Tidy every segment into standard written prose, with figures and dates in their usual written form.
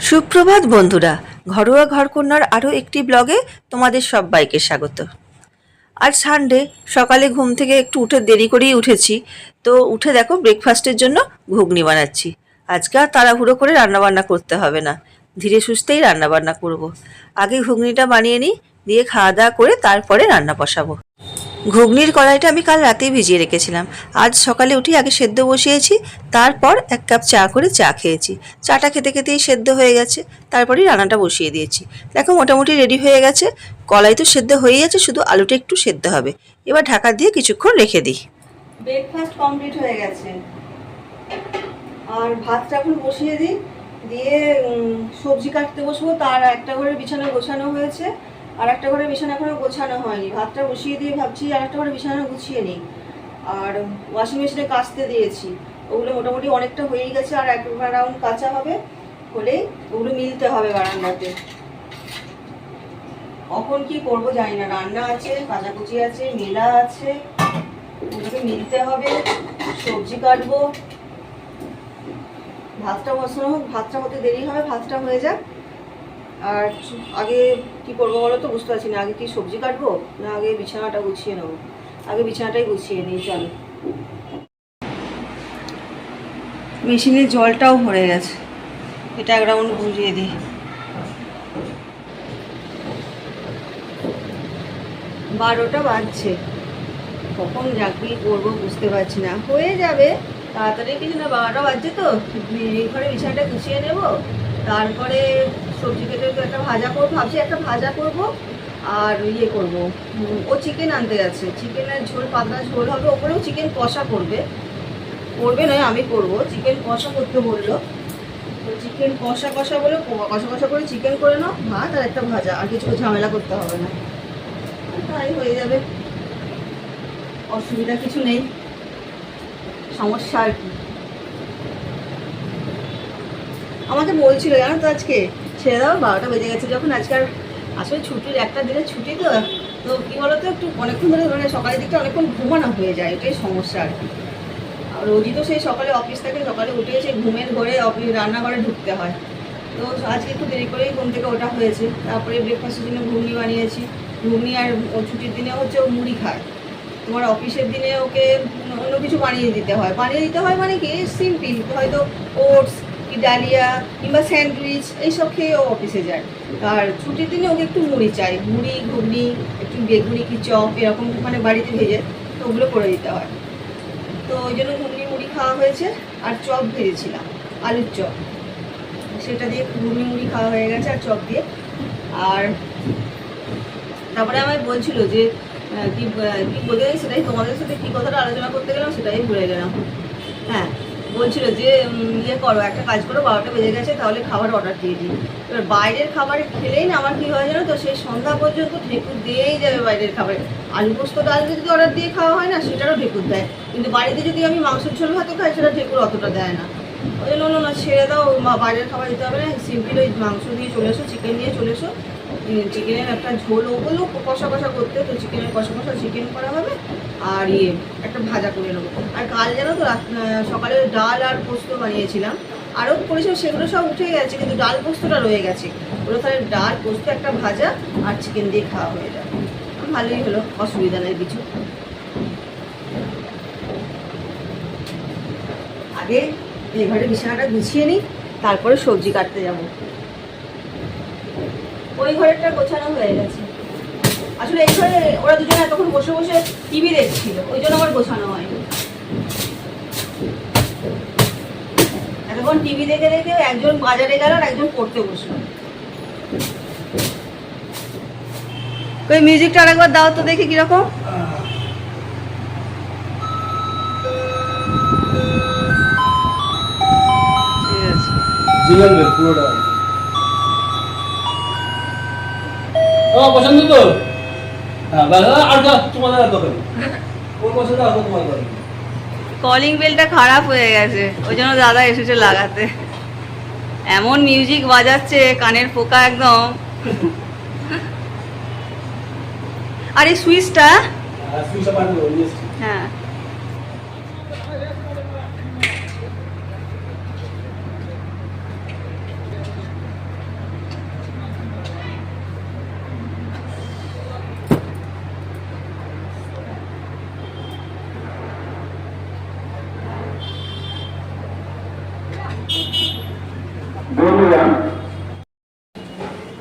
সুপ্রভাত বন্ধুরা, ঘরোয়া ঘরকন্যার আরও একটি ব্লগে তোমাদের সবাইকে স্বাগত। আজ সানডে, সকালে ঘুম থেকে একটু উঠে দেরি করেই উঠেছি। তো উঠে দেখো ব্রেকফাস্টের জন্য ঘুগনি বানাচ্ছি। আজকে আর তাড়াহুড়ো করে রান্নাবান্না করতে হবে না, ধীরে সুস্থেই রান্নাবান্না করব। আগে ঘুগনিটা বানিয়ে নিই, দিয়ে খাওয়া দাওয়া করে তারপরে রান্না বসাবো। ঘুগনির কড়াইটা আমি কাল রাতেই ভিজিয়ে রেখেছিলাম। আজ সকালে উঠে আগে সেদ্ধ বসিয়েছি, তারপর 1 কাপ চা করে চা খেয়েছি। চাটা খেতে খেতেই সেদ্ধ হয়ে গেছে, তারপরেই রান্নাটা বসিয়ে দিয়েছি। দেখো মোটামুটি রেডি হয়ে গেছে। কলাই তো সেদ্ধ হয়েই আছে, শুধু আলুটা একটু সেদ্ধ হবে। এবার ঢাকা দিয়ে কিছুক্ষণ রেখে দিই। ব্রেকফাস্ট কমপ্লিট হয়ে গেছে, আর ভাতটা এখন বসিয়ে দিই। দিয়ে সবজি কাটতে বসবো। তার একটা ঘরে বিছানা গোছানো হয়েছে, আর একটা ঘরে বিছানা এখনো গোছানো হয়নি। ভাতটা বসিয়ে দিয়ে ভাবছি আর একটা ঘরে বিছানা গুছিয়ে নিই। আর ওয়াশিং মেশিনে কাচতে দিয়েছি, ওগুলো মোটামুটি অনেকটা হয়েই গেছে। আর এক রাউন্ড কাঁচা হবে, হলেই ওগুলো মিলতে হবে বারান্দাতে। কখন কি করবো জানি না, রান্না আছে, কাচাকুচি আছে, মেলা আছে, ওগুলোকে মিলতে হবে। সবজি কাটবো, ভাতটা বসানো হোক, ভাতটা হতে দেরি হবে, ভাতটা হয়ে যাক। আর আগে কি করবো বলো তো, বুঝতে পারছি না। আগে কি সবজি কাটবো না আগে বিছানাটা গুছিয়ে নেবো? আগে বিছানাটাই গুছিয়ে নিই, চলো। মেশিনে জলটাও ভরে গেছে, এটা 1 রাউন্ড ঘুরিয়ে দিই। 12টা বাজছে, কখন চাকরি করবো বুঝতে পারছি না। হয়ে যাবে তাড়াতাড়ি, কিছু না। 12টা বাজছে তো, এই ঘরে বিছানাটা গুছিয়ে নেব, তারপরে সবজি কেটে একটা ভাজা করবো ভাবছি। একটা ভাজা করব আর ইয়ে করব, ও চিকেন আনতে যাচ্ছে, চিকেনের ঝোল, পাতলা ঝোল হবে। ওপরেও চিকেন কষা করবে, করবে নয় আমি করব। চিকেন কষা করতে বললো, তো চিকেন কষা কষা বলে কষা কষা করে চিকেন করে নাও, ভাত আর একটা ভাজা, আর কিছু ঝামেলা করতে হবে না, তাই হয়ে যাবে। অসুবিধা কিছু নেই, সমস্যা আর কি। আমাকে বলছিল জানো তো, আজকে ছেড়ে দাও, 12টা বেজে গেছে যখন। আজকে আর আসলে ছুটির একটা দিনের ছুটি, তো তো কী বলতো, একটু অনেকক্ষণ ধরে মানে সকালের দিকটা অনেকক্ষণ ঘুমানো হয়ে যায়, এটাই সমস্যা আর কি। আর রোজই তো সেই সকালে অফিস থাকে, সকালে উঠে সেই ঘুমের ঘরে অফিস রান্নাঘরে ঢুকতে হয়। তো আজকে একটু দেরি করেই ঘুম থেকে ওটা হয়েছে। তারপরে ব্রেকফাস্টের জন্য ঘুগনি বানিয়েছি। ঘুগনি, আর ও ছুটির দিনে হচ্ছে ও মুড়ি খায়। তোমার অফিসের দিনে ওকে অন্য কিছু বানিয়ে দিতে হয়। বানিয়ে দিতে হয় মানে কি, সিম্পল, হয়তো ওটস কি ডালিয়া কিংবা স্যান্ডউইচ এইসব খেয়ে ও অফিসে যায়। আর ছুটির দিনে ওকে একটু মুড়ি চাই, মুড়ি, ঘুগনি, একটু বেগুনি কি চপ এরকম মানে বাড়িতে ভেজে, তো ওগুলো করে দিতে হয়। তো ওই জন্য ঘুগনি মুড়ি খাওয়া হয়েছে। আর চপ ভেজেছিলাম, আলুর চপ, সেটা দিয়ে ঘুগনি মুড়ি খাওয়া হয়ে গেছে, আর চপ দিয়ে। আর তারপরে আমায় বলছিল যে কি বলতে গেলে, সেটাই তোমাদের সাথে কী কথাটা আলোচনা করতে গেলাম সেটাই ভুলে গেলাম। হ্যাঁ, বলছিল যে ইয়ে করো, একটা কাজ করো, 12টা বেজে গেছে, তাহলে খাবার অর্ডার দিয়ে দিই। এবার বাইরের খাবার খেলেই না আমার কী হয় জানো তো, সেই সন্ধ্যা পর্যন্ত ঢেকুর দিয়েই যাবে বাইরের খাবারে। আলু পোস্ত ডাল যদি অর্ডার দিয়ে খাওয়া হয় না, সেটারও ঢেকুর দেয়। কিন্তু বাড়িতে যদি আমি মাংসের ঝোল ভাতও খাই, সেটা ঢেকুর অতটা দেয় না। ওই জন্য না, ছেড়ে দাও, বাইরের খাবার দিতে হবে না, সিম্পল ওই মাংস দিয়ে চলে এসো, চিকেন নিয়ে চলে এসো। চিকেনের একটা ঝোল, ওগুলো কষা কষা করতে, তো চিকেনের কষা কষা চিকেন করা হবে। আর একটা ভাজা করে নেবো। আর কাল জানো তো সকালে ডাল আর পোস্ত বানিয়েছিলাম, আরও করেছিলাম, সেগুলো সব উঠে গেছে, কিন্তু ডাল পোস্তটা রয়ে গেছে। ওগুলো তাহলে ডাল পোস্ত, একটা ভাজা আর চিকেন দিয়ে খাওয়া হয়ে যাবে। ভালোই হলো, অসুবিধা নেই কিছু। আগে এই ঘরে বিছানাটা গুছিয়ে নিই, তারপরে সবজি কাটতে যাব। ওই ঘরেরটা গোছানো হয়ে গেছে। আসলে এই ঘরে ওরা দুজনে এতক্ষণ বসে বসে টিভি দেখছিল, ওই জন্য আমার গোছানো হয়নি। এতক্ষণ টিভি দেখে দেখে একজন বাজারে গেল আর একজন পড়তে বসলো। ওই মিউজিকটা আরেকবার দাও তো দেখি কিরকম। ঠিক আছে, পুরোটা পছন্দ তো। কলিং বেলটা খারাপ হয়ে গেছে, ওই জন্য দাদা এসেছে লাগাতে। এমন মিউজিক বাজাচ্ছে, কানের পোকা একদম। আর এই সুইচটা, হ্যাঁ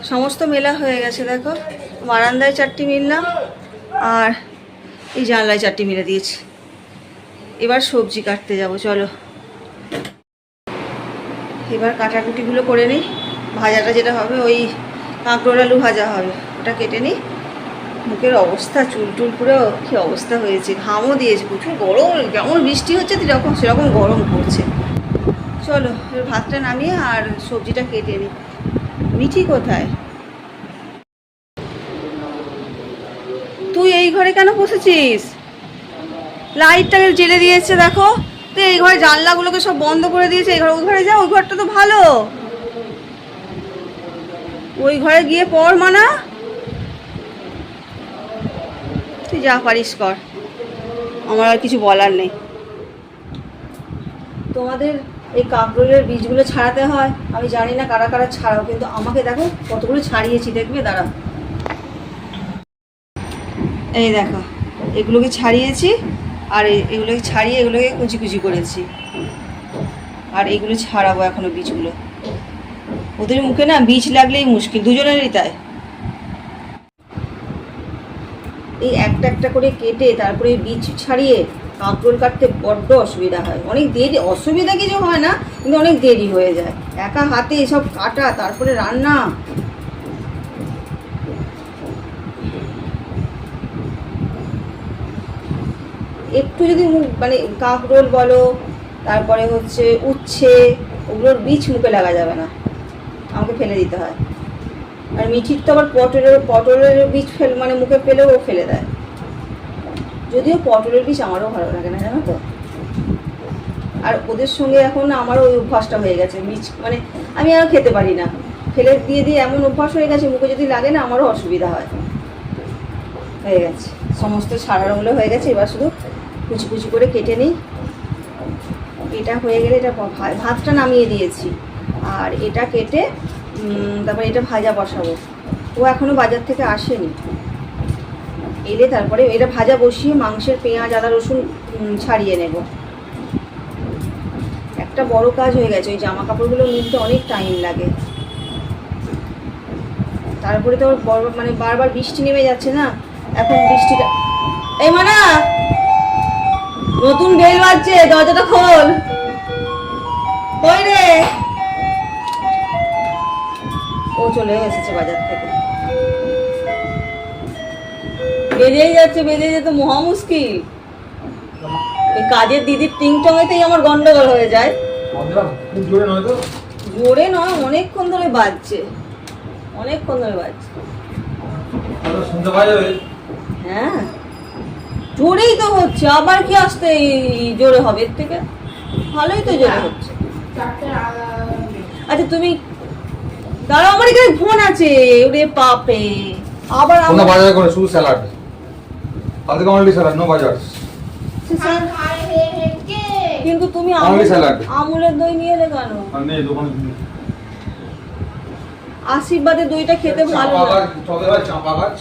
সমস্ত মেলা হয়ে গেছে দেখো, বারান্দায় 4টি মিললাম আর এই জানলায় 4টি মিলে দিয়েছি। এবার সবজি কাটতে যাব, চলো। এবার কাটাকুটিগুলো করে নিই। ভাজাটা যেটা হবে ওই কাঁকরোল আলু ভাজা হবে, ওটা কেটে নিই। মুখের অবস্থা, চুল টুল পুরো কী অবস্থা হয়েছে, ঘামও দিয়েছে, প্রচুর গরম, যেমন বৃষ্টি হচ্ছে সেরকম সেরকম গরম পড়ছে। চলো এবার ভাতটা নামিয়ে আর সবজিটা কেটে নিই। মিঠি কোথায়? তুই এই ঘরে কেন বসেছিস? লাইটটাকে জেলে দিয়েছে দেখো। তো এই ঘরে জানলাগুলোকে সব বন্ধ করে দিয়েছে, এই ঘরে ওই ঘরে যা, ওই ঘরটা তো ভালো, ওই ঘরে গিয়ে পড় মানা। তুই যা পারিস কর, আমার আর কিছু বলার নেই। তোমাদের এই কাঁকরোলের বীজগুলো ছাড়াতে হয়, আমি জানি না কারা কারা ছাড়াও, কিন্তু আমাকে দেখো কতগুলো ছাড়িয়েছি, দেখবে দাঁড়া। এই দেখো এগুলোকে ছাড়িয়েছি, আর এগুলোকে ছাড়িয়ে এগুলোকে কুচি কুচি করেছি, আর এগুলো ছাড়াবো এখনো বীজগুলো। ওদের মুখে না বীজ লাগলেই মুশকিল, দুজনেরই তাই। এই একটা একটা করে কেটে তারপরে বীজ ছাড়িয়ে কাঁকরোল কাটতে বড্ড অসুবিধা হয়, অনেক দেরি। অসুবিধা কিছু হয় না, কিন্তু অনেক দেরি হয়ে যায়। একা হাতে এসব কাটা, তারপরে রান্না। একটু যদি মানে কাঁকরোল বলো, তারপরে হচ্ছে উচ্ছে, ওগুলোর বীজ মুখে লাগা যাবে না, আমাকে ফেলে দিতে হয়। আর মিঠির তো আবার পটলের বীজ মানে মুখে ফেলেও ও ফেলে দেয়। যদিও পটলের বীজ আমারও ভালো লাগে না, জানো তো। আর ওদের সঙ্গে এখন আমারও ওই অভ্যাসটা হয়ে গেছে, বীজ মানে আমি আর খেতে পারি না, ফেলে দিয়ে দিয়ে এমন অভ্যাস হয়ে গেছে, মুখে যদি লাগে না আমারও অসুবিধা হয়। হয়ে গেছে সমস্ত ছাড়ানোগুলো হয়ে গেছে, এবার শুধু কুচি কুচি করে কেটে নিই। এটা হয়ে গেলে এটা ভাতটা নামিয়ে দিয়েছি, আর এটা কেটে তারপরে এটা ভাজা বসাবো। ও এখনও বাজার থেকে আসেনি, এলে তারপরে এটা ভাজা বসিয়ে মাংসের পেঁয়াজ আদা রসুন ছাড়িয়ে নেব। একটা বড় কাজ হয়ে গেছে, ওই জামা কাপড়গুলো নিতে অনেক টাইম লাগে। তারপরে তো বড় মানে বারবার বৃষ্টি নেমে যাচ্ছে না, এখন বৃষ্টিটা। এই মানা, নতুন বেল বাজছে, দরজাটা খোল। কই রে? ও চলে এসেছে বাজার থেকে। বেরিয়েই যাচ্ছে, বেরিয়ে যেতে মহা মুশকিল। এই কাজের দিদির টিংটঙেতেই আমার গন্ডগোল হয়ে যায়। জোরে নয়, অনেকক্ষণ ধরে বাজছে, অনেকক্ষণ ধরে বাজছে। হ্যাঁ জোরেই তো হচ্ছে, আবার কি আসতে জোরে হবে এর থেকে? ভালোই তো জোরে হচ্ছে। আচ্ছা তুমি দাঁড়াও, আমার এখানে ফোন আছে। ওরে পাপে, আবার আমরা বাজার করে শুধু স্যালাড, কাল থেকে অনলি স্যালাড, নো বাজার। কিন্তু তুমি আমুলের দই নিয়ে এলে কেন? নেই দোকানে। আশীর্বাদের দইটা খেতে ভালো লাগে। তবে ভাই চাপা গাছ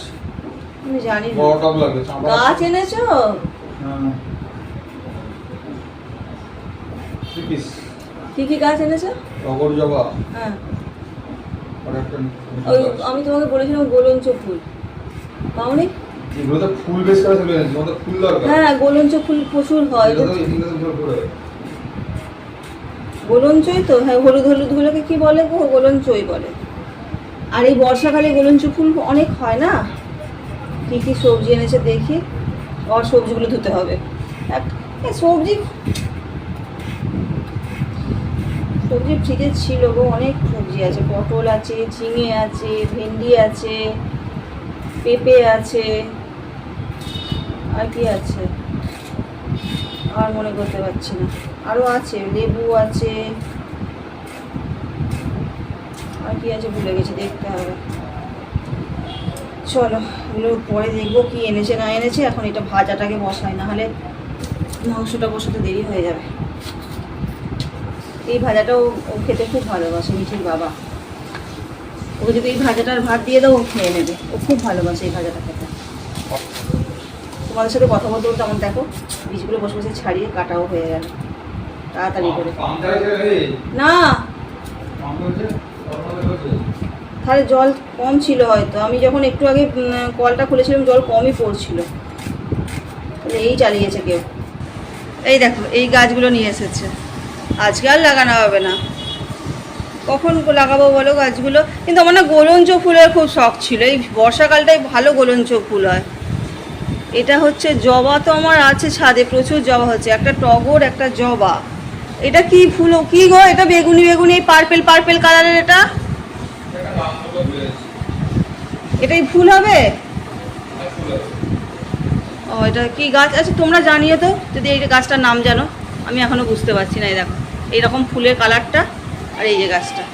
আমি জানি না, বড় টক লাগে চাপা গাছ এনেছো? হ্যাঁ। কি কি গাছ এনেছো? টগর জবা, হ্যাঁ আর একটা ওই আমি তোমাকে বলেছিলাম গোলঞ্চ ফুল, পাওনি? এগুলো তো ফুল বেশ করে চলে যাচ্ছে, আমাদের ফুল দরকার। হ্যাঁ গোলঞ্চ ফুল প্রচুর হয়, গোলঞ্চই তো। হ্যাঁ হলুদ হলুদ গুলোকে কি বলে গো? গোলঞ্চই বলে। আর এই বর্ষাকালে গোলঞ্চ ফুল অনেক হয় না। কি কি সবজি এনেছে দেখি, আর সবজিগুলো ধুতে হবে। সবজি সবজি ফ্রিজে ছিল গো, অনেক সবজি আছে। পটল আছে, ঝিঙে আছে, ভেন্ডি আছে, পেঁপে আছে, আর কি আছে আর মনে করতে পারছি না। আরও আছে, লেবু আছে, আর কি আছে ভুলে গেছি, দেখতে হবে। চলো এগুলো পরে দেখবো কি এনেছে না এনেছে। এখন এটা ভাজাটাকে বসাই, না হলে মাংসটা বসাতে দেরি হয়ে যাবে। এই ভাজাটাও ও খেতে খুব ভালোবাসে, মিঠির বাবা। ওকে যদি এই ভাজাটার ভাত দিয়ে দাও ও খেয়ে নেবে, ও খুব ভালোবাসে এই ভাজাটা খেতে। তোমাদের সাথে কথা বলতে বলতে আমার দেখো বীজগুলো বসে বসে ছাড়িয়ে কাটাও হয়ে গেল তাড়াতাড়ি করে। না তাহলে জল কম ছিল হয়তো, আমি যখন একটু আগে কলটা খুলেছিলাম জল কমই পড়ছিল, তাহলে এই চালিয়েছে কেউ। এই দেখো এই গাছগুলো নিয়ে এসেছে, আজকে আর লাগানো হবে না, কখন লাগাবো বলো গাছগুলো। কিন্তু আমার না গোলঞ্চ ফুলের খুব শখ ছিল, এই বর্ষাকালটাই ভালো গোলঞ্চ ফুল হয়। এটা হচ্ছে জবা, তো আমার আছে ছাদে প্রচুর জবা হচ্ছে, একটা টগর একটা জবা। এটা কি ফুল, কি গো এটা বেগুনি বেগুনি পার্পেল পার্পেল কালারের, এটাই ফুল হবে? ও এটা কি গাছ? আচ্ছা তোমরা জানিয়ে তো যদি এই গাছটার নাম জানো, আমি এখনো বুঝতে পারছি না। এই দেখো এইরকম ফুলের কালারটা, আর এই যে গাছটা।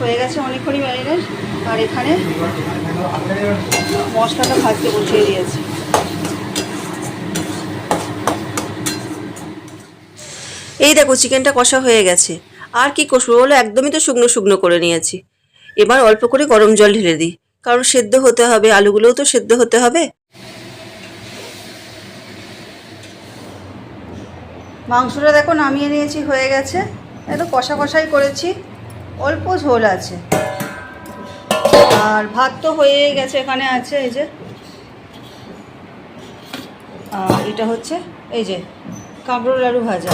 হয়ে গেছে অনেকক্ষণই ম্যারিনেট, আর এখানে মশলাটা ভাজতে বসিয়ে দিয়েছি। এই দেখো চিকেনটা কষা হয়ে গেছে, আর কি কষবো বলো, একদমই তো শুকনো শুকনো করে নিয়েছি। এবার অল্প করে গরম জল ঢেলে দিই, কারণ সেদ্ধ হতে হবে, আলুগুলোও তো সেদ্ধ হতে হবে। মাংসটা দেখো নামিয়ে নিয়েছি, হয়ে গেছে, একটু কষা কষাই করেছি, অল্প ঝোল আছে। আর ভাত তো হয়ে গেছে, এখানে আছে এই যে, এটা হচ্ছে এই যে কাঁকরোল আলু ভাজা,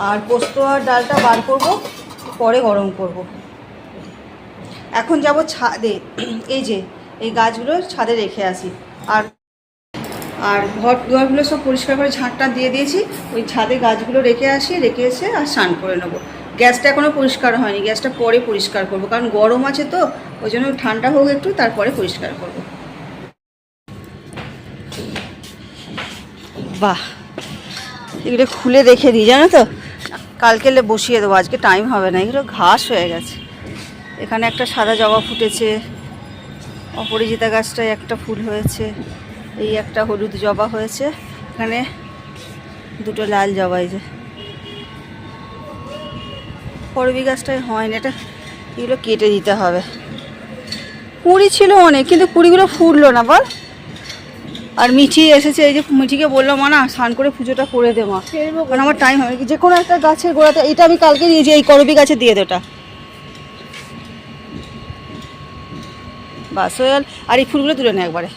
আর পোস্ত আর ডালটা বার করব, পরে গরম করব। এখন যাব ছাদে, এই যে এই গাছগুলো ছাদে রেখে আসি, আর আর ঘরগুলো সব পরিষ্কার করে ঝাঁটটা দিয়ে দিয়েছি, ওই ছাদে গাছগুলো রেখে আসি, রেখে এসে আর স্নান করে নেবো। গ্যাসটা এখনও পরিষ্কার হয়নি, গ্যাসটা পরে পরিষ্কার করব, কারণ গরম আছে তো, ওই জন্য ঠান্ডা হোক একটু, তারপরে পরিষ্কার করব। বাহ, এগুলো খুলে রেখে দিই জানো তো, কালকে বসিয়ে দেবো, আজকে টাইম হবে না, এগুলো ঘাস হয়ে গেছে। এখানে একটা সাদা জবা ফুটেছে, অপরাজিতা গাছটায় একটা ফুল হয়েছে, এই একটা হলুদ জবা হয়েছে, এখানে দুটো লাল জবা, এই যে করবী গাছটায় হয়নি, এটা এগুলো কেটে দিতে হবে। কুঁড়ি ছিল অনেক, কিন্তু কুঁড়িগুলো ফুটলো না বল। আর মিঠি এসেছে, এই যে মিঠিকে বললাম মা না স্নান করে পুজোটা করে দে মা, কারণ আমার টাইম হবে। যে কোনো একটা গাছের গোড়াতে, এটা আমি কালকে দিয়েছি, এই করবী গাছে দিয়ে দে ওটা, বাস হয়ে গেল। আর এই ফুলগুলো তুলে নে একবারে।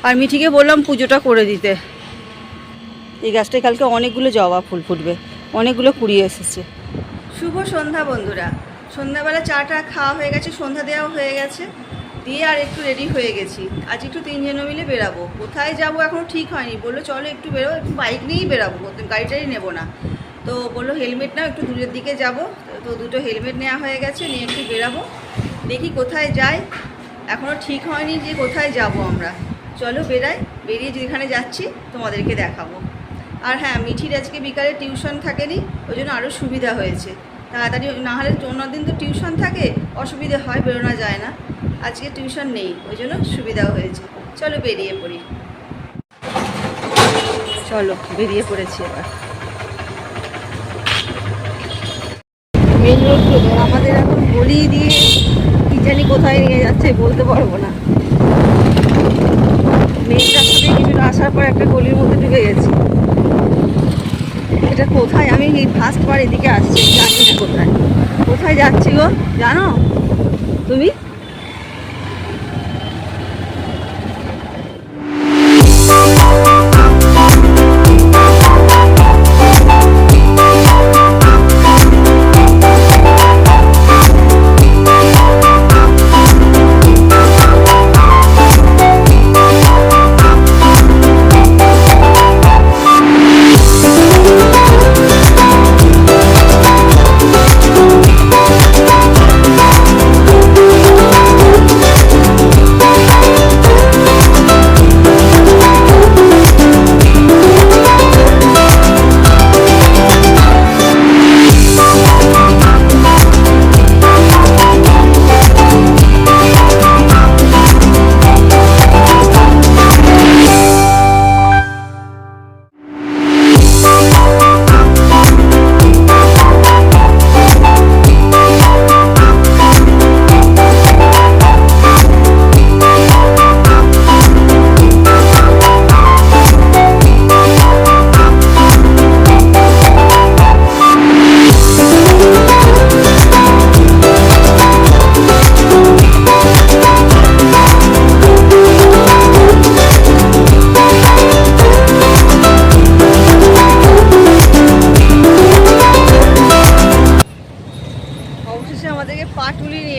আর মিঠিকে বললাম পুজোটা করে দিতে। এই গাছটায় কালকে অনেকগুলো জবা ফুল ফুটবে, অনেকগুলো কুড়ি এসেছে। শুভ সন্ধ্যা বন্ধুরা, সন্ধ্যাবেলা চাটা খাওয়া হয়ে গেছে, সন্ধ্যা দেওয়া হয়ে গেছে, দিয়ে আর একটু রেডি হয়ে গেছি। আজ একটু তিনজনে মিলে বেরাবো, কোথায় যাব এখনও ঠিক হয়নি। বললো চলো একটু বেরোবো, একটু বাইক নিয়েই বেরাবো, গাড়ি টাড়ি নেবো না। তো বললো হেলমেট নাও, একটু দূরের দিকে যাব। তো দুটো হেলমেট নেওয়া হয়ে গেছে, নিয়ে একটু বেরাবো, দেখি কোথায় যাই, এখনও ঠিক হয়নি যে কোথায় যাব আমরা। চলো বেরাই, বেরিয়ে যেখানে যাচ্ছি তোমাদেরকে দেখাবো। আর হ্যাঁ, মিঠির আজকে বিকালে টিউশন থাকেনি, ওই জন্য আরও সুবিধা হয়েছে। তাড়াতাড়ি না হলে অন্যদিন তো টিউশন থাকে, অসুবিধে হয়, বেরোনো যায় না। আজকে টিউশন নেই, ওই জন্য সুবিধাও হয়েছে। চলো বেরিয়ে পড়ি, চলো বেরিয়ে পড়েছি এবার। মেন রোড আমাদের এখন গলি দিয়ে কি জানি কোথায় নিয়ে যাচ্ছে বলতে পারবো না। মেন রাস্তা দিয়ে কিছুটা আসার পর একটা গলির মধ্যে ঢুকে গেছি। এটা কোথায়, আমি এই ফার্স্টবার এদিকে আসছি, জানি না কোথায় কোথায় যাচ্ছি গো, জানো তুমি?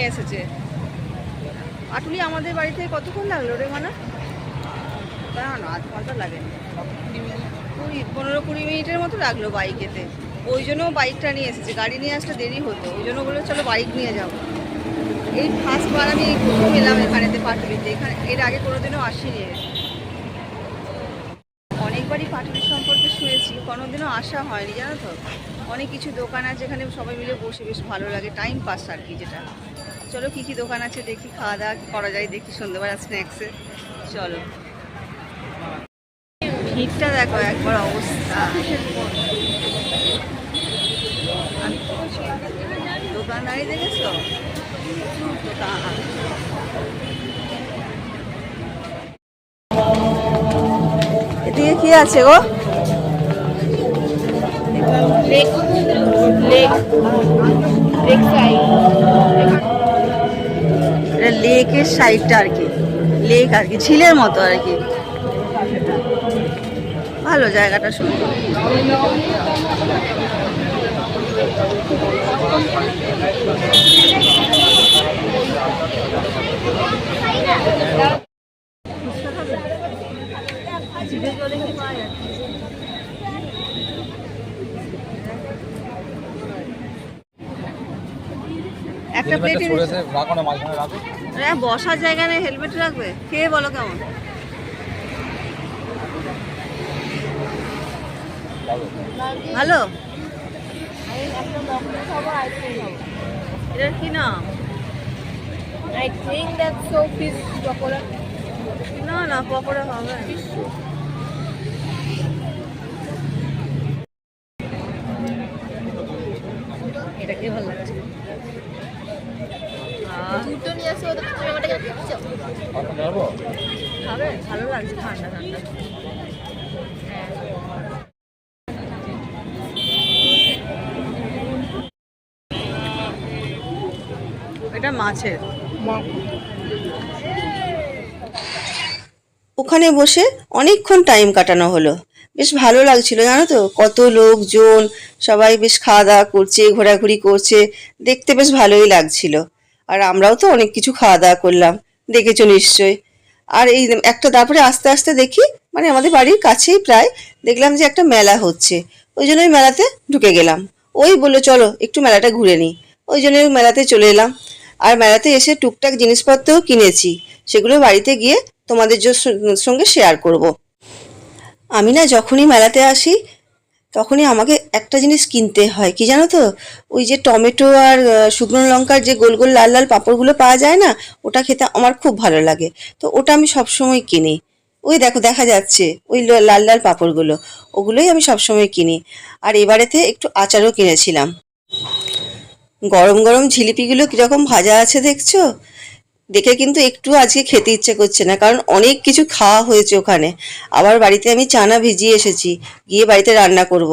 নিয়ে এসেছে। পাটুলি আমাদের বাড়ি থেকে কতক্ষণ লাগলো রে মানা? না, আধ ঘন্টা লাগেনি, 15-20 মিনিটের মতো লাগলো বাইকেতে। ওই জন্য বাইকটা নিয়ে এসেছে, গাড়ি নিয়ে আসলে দেরি হতো, ওই জন্য বললো চলো বাইক নিয়ে যাবো। এই ফার্স্টবার আমি প্রথম এলাম এখানেতে পাটুলিতে, এখানে এর আগে কোনোদিনও আসিনি। অনেকবারই পাটুলি সম্পর্কে শুনেছি, কোনোদিনও আসা হয়নি জানো তো। অনেক কিছু দোকান আছে এখানে, সবাই মিলে বসে বেশ ভালো লাগে, টাইম পাস আর কি যেটা। চলো কী কী দোকান আছে দেখি, খাওয়া দাওয়া করা যায় দেখি সন্ধ্যেবেলা স্ন্যাক্সে। চলো, ভিড়টা দেখো একবার অবস্থা। দোকানদারি দেখেছো? দোকান এদিকে কি আছে গো? লেকের সাইডটা আর কি, লেক আর কি, ঝিলের মতো আর কি। ভালো জায়গাটা সুন্দর। একটা প্লেটে বসার জায়গা নেই, হেলমেট রাখবে? খেয়ে বলো কেমন? ভালো। এটার কি নাম? I think that's so fish pakoda. না না, পকোড়া হবে। এটা কি ভালো লাগছে? দুটো নিয়ে আসো, ওদের তুমি আমাকে খাচ্ছ। খাবে? ভালো লাগছে, ঠান্ডা ঠান্ডা। এটা মাছের। ওখানে বসে অনেকক্ষণ টাইম কাটানো হলো, বেশ ভালো লাগছিল জানো তো। কত লোকজন, সবাই বেশ খাওয়া দাওয়া করছে, ঘোরাঘুরি করছে, দেখতে বেশ ভালোই লাগছিল। আর আমরাও তো অনেক কিছু খাওয়া দাওয়া করলাম, দেখেছো নিশ্চয়ই। আর এই একটা তারপরে আস্তে আস্তে দেখি, মানে আমাদের বাড়ির কাছেই প্রায়, দেখলাম যে একটা মেলা হচ্ছে। ওই জন্য ওই মেলাতে ঢুকে গেলাম। ওই বললো চলো একটু মেলাটা ঘুরে নিই, ওই জন্য ওই মেলাতে চলে এলাম। আর মেলাতে এসে টুকটাক জিনিসপত্রও কিনেছি, সেগুলো বাড়িতে গিয়ে তোমাদের সঙ্গে শেয়ার করব। আমি না যখনই মেলাতে আসি তখনই আমাকে একটা জিনিস কিনতে হয়, কি জানো তো? ওই যে টমেটো আর শুকনো লঙ্কার যে গোল গোল লাল লাল পাঁপড়গুলো পাওয়া যায় না, ওটা খেতে আমার খুব ভালো লাগে। তো ওটা আমি সবসময় কিনি। ওই দেখো দেখা যাচ্ছে ওই লাল লাল পাঁপড়গুলো, ওগুলোই আমি সবসময় কিনি। আর এবারেতে একটু আচারও কিনেছিলাম। গরম গরম জিলিপিগুলো কীরকম ভাজা আছে দেখছো? দেখে কিন্তু একটু আজকে খেতে ইচ্ছে করছে না, কারণ অনেক কিছু খাওয়া হয়েছে ওখানে। আবার বাড়িতে আমি চানা ভিজিয়ে এসেছি, গিয়ে বাড়িতে রান্না করব।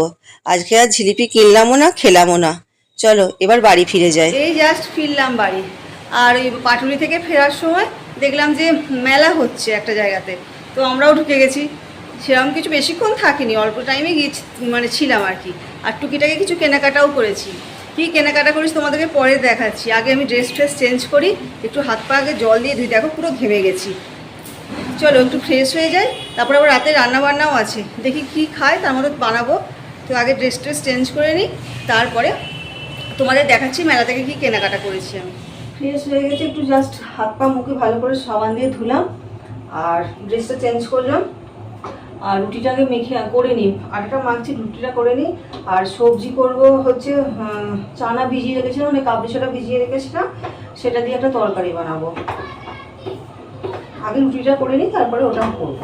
আজকে আর জিলিপি কিনলামও না, খেলামও না। চলো এবার বাড়ি ফিরে যাই। এই জাস্ট ফিরলাম বাড়ি। আর ওই পাটুলি থেকে ফেরার সময় দেখলাম যে মেলা হচ্ছে একটা জায়গাতে, তো আমরাও ঢুকে গেছি। সেরকম কিছু বেশিক্ষণ থাকিনি, অল্প টাইমে গিয়েছি, মানে ছিলাম আর কি। আর টুকিটাকে কিছু কেনাকাটাও করেছি। কী কেনাকাটা করিস তোমাদেরকে পরে দেখাচ্ছি। আগে আমি ড্রেস চেঞ্জ করি, একটু হাত পা আগে জল দিয়ে ধুই, দেখো পুরো ঘেমে গেছি। চলো একটু ফ্রেশ হয়ে যাই, তারপরে আবার রাতে রান্নাবান্নাও আছে, দেখি কি খায় তার মধ্যে বানাবো। তো আগে ড্রেস চেঞ্জ করে নিই, তারপরে তোমাদের দেখাচ্ছি মেলা থেকে কি কেনাকাটা করেছি আমি। ফ্রেশ হয়ে গেছে, একটু জাস্ট হাত পা মুখে ভালো করে সাবান দিয়ে ধুলাম, আর ড্রেসটা চেঞ্জ করলাম। আর রুটিটাকে মেখে করে নিই, আটাটা মাখছি, রুটিটা করে নিই। আর সবজি করব হচ্ছে চানা ভিজিয়ে রেখেছিলাম, মানে কাবলি ছোলা ভিজিয়ে রেখেছিলাম, সেটা দিয়ে একটা তরকারি বানাবো। আগে রুটিটা করে নিই, তারপরে ওটাও করবো।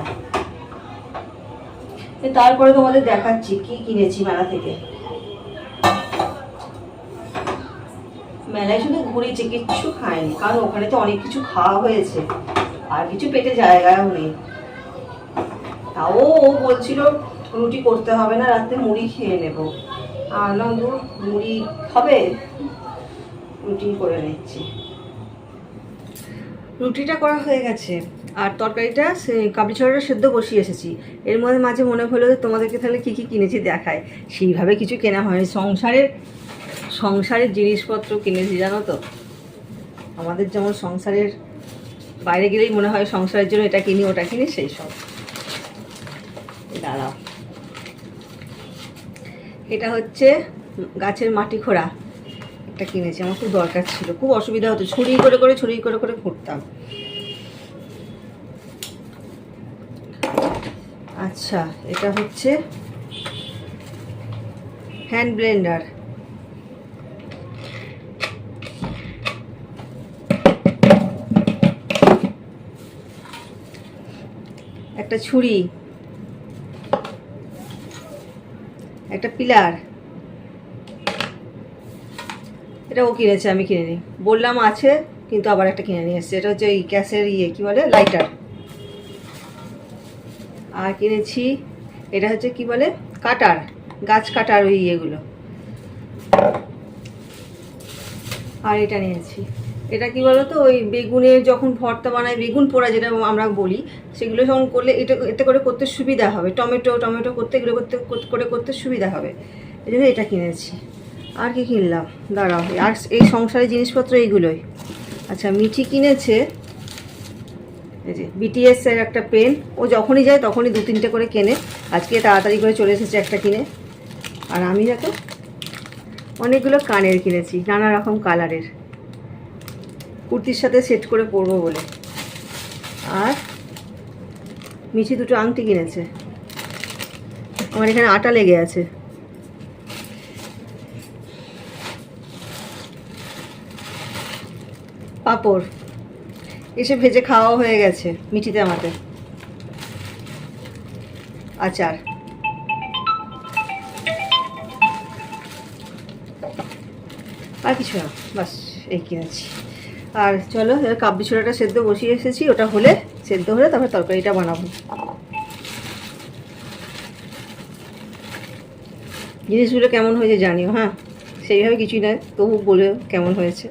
তারপরে তোমাদের দেখাচ্ছি কি কিনেছি মেলা থেকে। মেলায় শুধু ঘুরেছি, কিচ্ছু খাইনি, কারণ ওখানে তো অনেক কিছু খাওয়া হয়েছে, আর কিছু পেটে জায়গাও নেই। তাও ও বলছিল রুটি করতে হবে না, রাতে মুড়ি খেয়ে নেবো। আর না মুড়ি খাবে, রুটি করে নিচ্ছি। রুটিটা করা হয়ে গেছে, আর তরকারিটা কাবলি ছোলাটা সেদ্ধ বসিয়ে এসেছি। এর মধ্যে মাঝে মনে হলো যে তোমাদেরকে তাহলে কী কী কিনেছি দেখায়। সেইভাবে কিছু কেনা হয়নি, সংসারের জিনিসপত্র কিনেছি জানো তো। আমাদের যেমন সংসারের বাইরে গেলেই মনে হয় সংসারের জন্য এটা কিনি ওটা কিনি, সেই সব। দাঁড়াও, এটা হচ্ছে গাছের মাটি খোঁড়া, একটা কিনেছি, আমার খুব দরকার ছিল, খুব অসুবিধা হতো, ছুরি করে করে খুঁড়তাম। আচ্ছা, এটা হচ্ছে হ্যান্ড ব্লেন্ডার, একটা ছুরি, একটা পিলার, এটাও কিনেছে, আমি কিনে নিই, বললাম আছে কিন্তু আবার একটা কিনে নিয়ে এসেছে। এটা হচ্ছে এই গ্যাসের কি বলে, লাইটার। আর কিনেছি এটা হচ্ছে কি বলে, কাটার, গাছ কাটার ওই ইয়েগুলো। আর এটা নিয়েছি, এটা কি বলতো, ওই বেগুনের যখন ভর্তা বানায়, বেগুন পোড়া যেটা আমরা বলি, সেগুলো যখন করলে এটা এতে করে করতে সুবিধা হবে, টমেটো করতে, এগুলো করতে সুবিধা হবে, এই জন্য এটা কিনেছি। আর কি কিনলাম দাঁড়াও, আর এই সংসারের জিনিসপত্র এইগুলোই। আচ্ছা, মিঠি কিনেছে এই যে BTS এর একটা পেন, ও যখনই যায় তখনই 2-3টে করে কেনে, আজকে তাড়াতাড়ি করে চলে এসেছে একটা কিনে। আর আমি দেখো অনেকগুলো কানের কিনেছি, নানা রকম কালারের, কুর্তির সাথে সেট করে পরবো বলে। আর মিঠি 2টো আংটি কিনেছে, আমার এখানে আটা লেগে আছে। পাঁপড় এসে ভেজে খাওয়া হয়ে গেছে মিঠিতে আমাদের। আচার, আর কিছু না, বাস এই কিনেছি। আর চলো, এবার কাবলি ছোলাটা সেদ্ধ বসিয়ে এসেছি, ওটা হলে, সেদ্ধ হলে তারপরে তরকারিটা বানাবো। জিনিসগুলো কেমন হয়েছে জানিও, হ্যাঁ, সেইভাবে কিছুই নয়, তবু বলেও কেমন হয়েছে।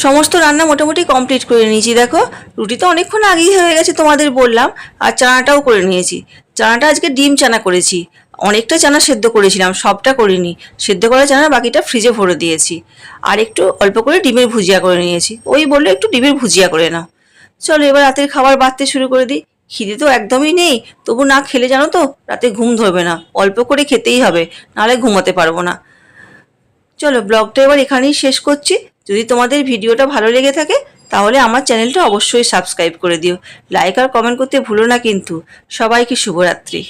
সমস্ত রান্না মোটামুটি কমপ্লিট করে নিয়েছি। দেখো, রুটি তো অনেকক্ষণ আগেই হয়ে গেছে তোমাদের বললাম, আর চানাটাও করে নিয়েছি। চানাটা আজকে ডিম চানা করেছি, অনেকটা চানা সেদ্ধ করেছিলাম, সবটা করিনি, সেদ্ধ করা চানা বাকিটা ফ্রিজে ভরে দিয়েছি। আর একটু অল্প করে ডিমের ভুজিয়া করে নিয়েছি, ওই বললো একটু ডিমের ভুজিয়া করে নাও। চলো এবার রাতের খাবার বাড়তে শুরু করে দিই। খিদে তো একদমই নেই, তবু না খেলে জানো তো রাতে ঘুম ধরবে না, অল্প করে খেতেই হবে, নাহলে ঘুমাতে পারবো না। চলো ব্লগটা এবার এখানেই শেষ করছি। যদি তোমাদের ভিডিওটা ভালো লেগে থাকে তাহলে আমার চ্যানেলটা অবশ্যই সাবস্ক্রাইব করে দিও, লাইক আর কমেন্ট করতে ভুলো না কিন্তু। সবাইকে শুভরাত্রি।